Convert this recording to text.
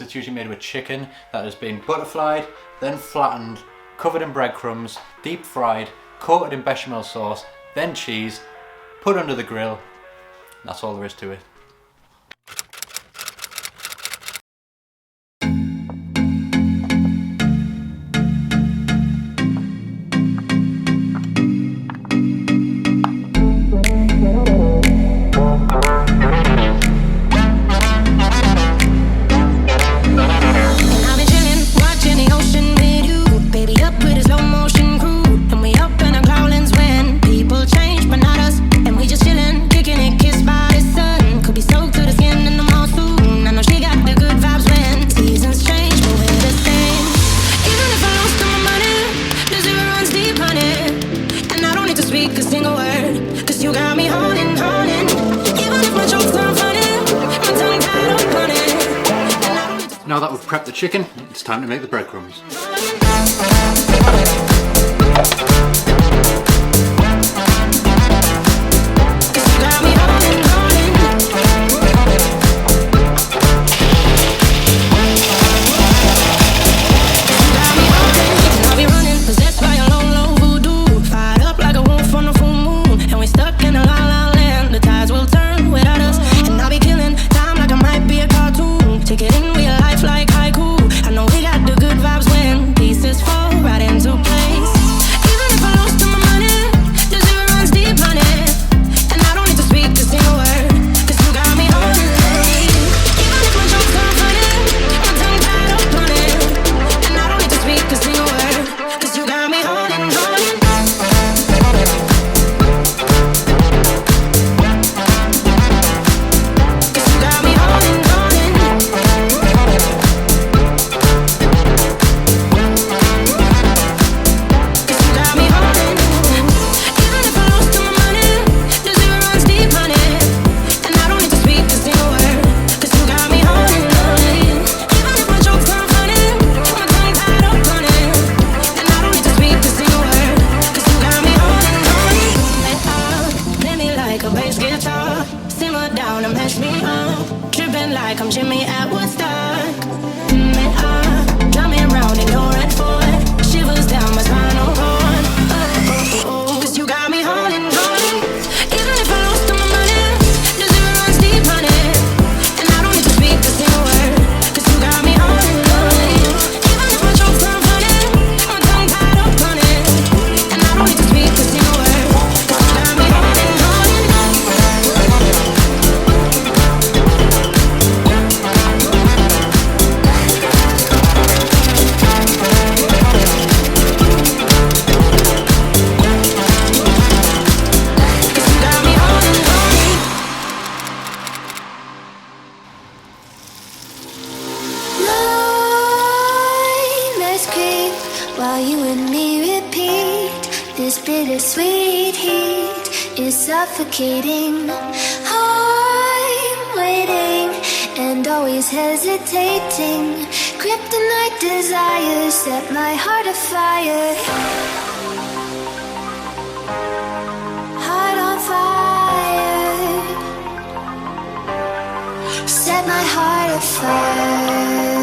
It's usually made with chicken that has been butterflied, then flattened, covered in breadcrumbs, deep fried, coated in bechamel sauce, then cheese, put under the grill. That's all there is to it. Now that we've prepped the chicken, it's time to make the breadcrumbs. While you and me repeat, this bittersweet heat is suffocating. I'm waiting and always hesitating. Kryptonite desires set my heart afire. Heart on fire. Set my heart afire.